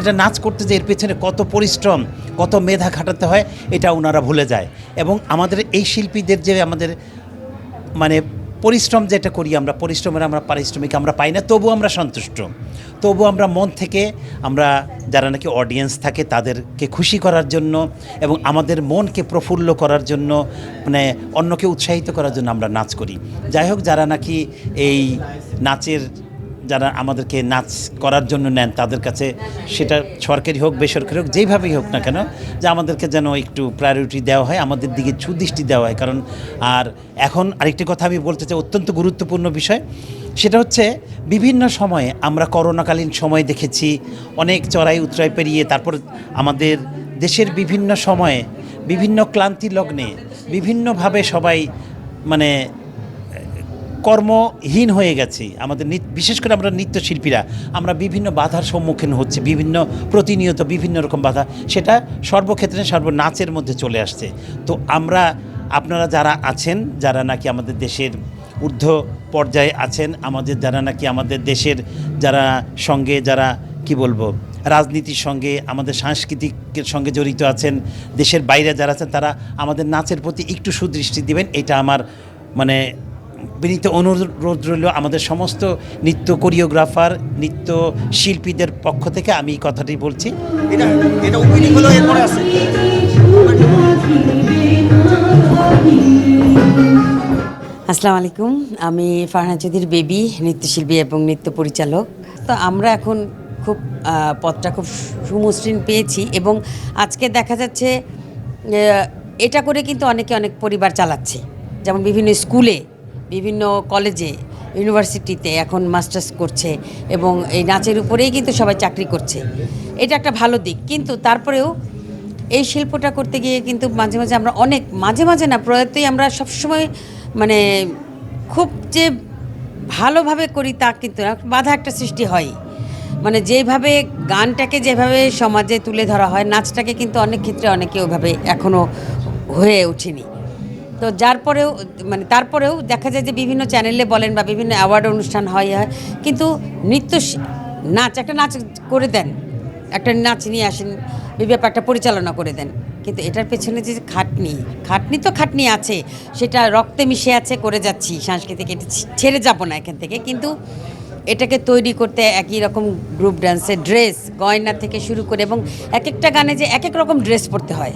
একটা নাচ করতে যে এর পেছনে কত পরিশ্রম, কত মেধা খাটাতে হয়, এটা ওনারা ভুলে যায়। এবং আমাদের এই শিল্পীদের যে আমাদের মানে পরিশ্রম যেটা করি আমরা, পরিশ্রমের আমরা পারিশ্রমিক আমরা পাই না, তবু আমরা সন্তুষ্ট, তবু আমরা মন থেকে আমরা যারা নাকি অডিয়েন্স থাকে তাদেরকে খুশি করার জন্য এবং আমাদের মনকে প্রফুল্ল করার জন্য, মানে অন্যকে উৎসাহিত করার জন্য আমরা নাচ করি। যাই হোক, যারা নাকি এই নাচের যারা আমাদেরকে নাচ করার জন্য নেন তাদের কাছে সেটা সরকারি হোক বেসরকারি হোক যেইভাবেই হোক না কেন, যে আমাদেরকে যেন একটু প্রায়োরিটি দেওয়া হয়, আমাদের দিকে সুদৃষ্টি দেওয়া হয়। কারণ আর এখন আরেকটি কথা আমি বলতে চাই, অত্যন্ত গুরুত্বপূর্ণ বিষয়, সেটা হচ্ছে বিভিন্ন সময়ে আমরা করোনাকালীন সময় দেখেছি অনেক চড়াই উতরাই পেরিয়ে, তারপর আমাদের দেশের বিভিন্ন সময়ে বিভিন্ন ক্লান্তি লগ্নে বিভিন্নভাবে সবাই মানে কর্মহীন হয়ে গেছি। আমাদের বিশেষ করে আমরা নৃত্যশিল্পীরা আমরা বিভিন্ন বাধার সম্মুখীন হচ্ছে, বিভিন্ন প্রতিনিয়ত বিভিন্ন রকম বাধা, সেটা সর্বক্ষেত্রে সর্বনাচের মধ্যে চলে আসছে। তো আমরা, আপনারা যারা আছেন, যারা নাকি আমাদের দেশের ঊর্ধ্ব পর্যায়ে আছেন, আমাদের যারা নাকি আমাদের দেশের যারা সঙ্গে যারা কি বলবো রাজনীতির সঙ্গে আমাদের সাংস্কৃতিকের সঙ্গে জড়িত আছেন, দেশের বাইরে যারা আছেন, তারা আমাদের নাচের প্রতি একটু সুদৃষ্টি দিবেন, এটা আমার মানে বিনীত অনুরোধ রইল। আমাদের সমস্ত নৃত্য কোরিওগ্রাফার, নৃত্য শিল্পীদের পক্ষ থেকে আমি এই কথাটি বলছি। আসসালামু আলাইকুম, আমি ফারহানা চৌধুরীর বেবি, নৃত্যশিল্পী এবং নৃত্য পরিচালক। তো আমরা এখন খুব পথটা খুব সুমসৃণ পেয়েছি এবং আজকে দেখা যাচ্ছে এটা করে কিন্তু অনেকে অনেক পরিবার চালাচ্ছে। যেমন বিভিন্ন স্কুলে, বিভিন্ন কলেজে, ইউনিভার্সিটিতে এখন মাস্টার্স করছে এবং এই নাচের উপরেই কিন্তু সবাই চাকরি করছে। এটা একটা ভালো দিক, কিন্তু তারপরেও এই শিল্পটা করতে গিয়ে কিন্তু মাঝে মাঝে আমরা অনেক মাঝে না প্রয়তই আমরা সবসময় মানে খুব যে ভালোভাবে করি তা কিন্তু না, বাধা একটা সৃষ্টি হয়। মানে যেভাবে গানটাকে যেভাবে সমাজে তুলে ধরা হয়, নাচটাকে কিন্তু অনেক ক্ষেত্রে অনেকে ওইভাবে এখনও হয়ে ওঠেনি। তো যার পরেও মানে তারপরেও দেখা যায় যে বিভিন্ন চ্যানেলে বলেন বা বিভিন্ন অ্যাওয়ার্ড অনুষ্ঠান হয়, কিন্তু নৃত্য নাচ একটা নাচ করে দেন, একটা নাচ নিয়ে আসেন, ব্যাপারটা পরিচালনা করে দেন, কিন্তু এটার পেছনে যে খাটনি তো খাটনি আছে, সেটা রক্তে মিশে আছে, করে যাচ্ছি সাংস্কৃতিক, এটা ছেড়ে যাব না এখান থেকে। কিন্তু এটাকে তৈরি করতে একই রকম গ্রুপ ডান্সের ড্রেস, গয়না থেকে শুরু করে এবং এক একটা গানে যে এক এক রকম ড্রেস পরতে হয়,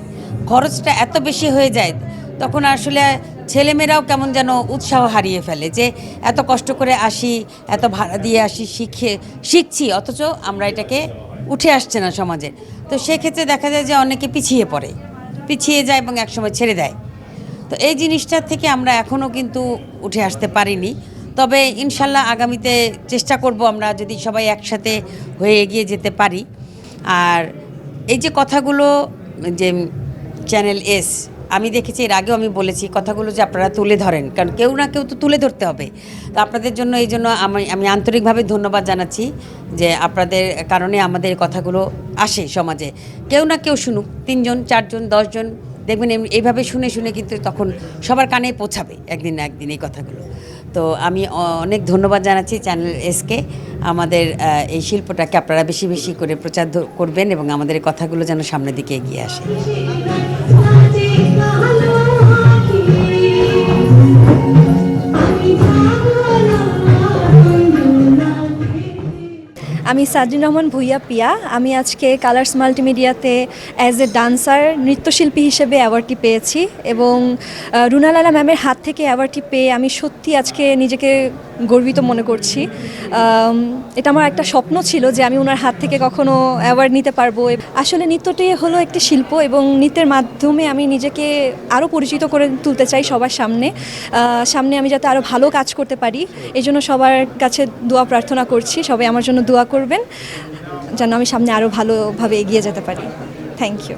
খরচটা এত বেশি হয়ে যায়, তখন আসলে ছেলেমেয়েরাও কেমন যেন উৎসাহ হারিয়ে ফেলে যে এত কষ্ট করে আসি, এত ভাড়া দিয়ে আসি, শিখছি, অথচ আমরা এটাকে উঠে আসছে না সমাজে। তো সেক্ষেত্রে দেখা যায় যে অনেকে পিছিয়ে যায় এবং একসময় ছেড়ে দেয়। তো এই জিনিসটা থেকে আমরা এখনও কিন্তু উঠে আসতে পারিনি। তবে ইনশাল্লাহ আগামীতে চেষ্টা করব আমরা যদি সবাই একসাথে হয়ে এগিয়ে যেতে পারি। আর এই যে কথাগুলো যে চ্যানেল এস, আমি দেখেছি এর আগেও আমি বলেছি কথাগুলো যে আপনারা তুলে ধরেন, কারণ কেউ না কেউ তো তুলে ধরতে হবে। তো আপনাদের জন্য এই জন্য আমি আন্তরিকভাবে ধন্যবাদ জানাচ্ছি যে আপনাদের কারণে আমাদের কথাগুলো আসে সমাজে, কেউ না কেউ শুনুক, 3 জন 4 জন 10 জন দেখবেন এইভাবে শুনে কিন্তু তখন সবার কানে পৌঁছাবে একদিন না একদিন এই কথাগুলো। তো আমি অনেক ধন্যবাদ জানাচ্ছি চ্যানেল এসকে, আমাদের এই শিল্পটাকে আপনারা বেশি বেশি করে প্রচার করবেন এবং আমাদের এই কথাগুলো যেন সামনের দিকে এগিয়ে আসে। আমি সাদরিন রহমান ভুইয়া পিয়া। আমি আজকে কালার্স মাল্টিমিডিয়াতে অ্যাজ এ ডান্সার নৃত্যশিল্পী হিসেবে অ্যাওয়ার্ডটি পেয়েছি এবং রুনা লালা ম্যামের হাত থেকে অ্যাওয়ার্ডটি পেয়ে আমি সত্যি আজকে নিজেকে গর্বিত মনে করছি। এটা আমার একটা স্বপ্ন ছিল যে আমি ওনার হাত থেকে কখনো অ্যাওয়ার্ড নিতে পারবো। আসলে নৃত্যটি হলো একটি শিল্প এবং নৃত্যের মাধ্যমে আমি নিজেকে আরও পরিচিত করে তুলতে চাই সবার সামনে আমি যাতে আরও ভালো কাজ করতে পারি। এই জন্য সবার কাছে দোয়া প্রার্থনা করছি, সবাই আমার জন্য দোয়া করবেন যেন আমি সামনে আরও ভালোভাবে এগিয়ে যেতে পারি। Thank you.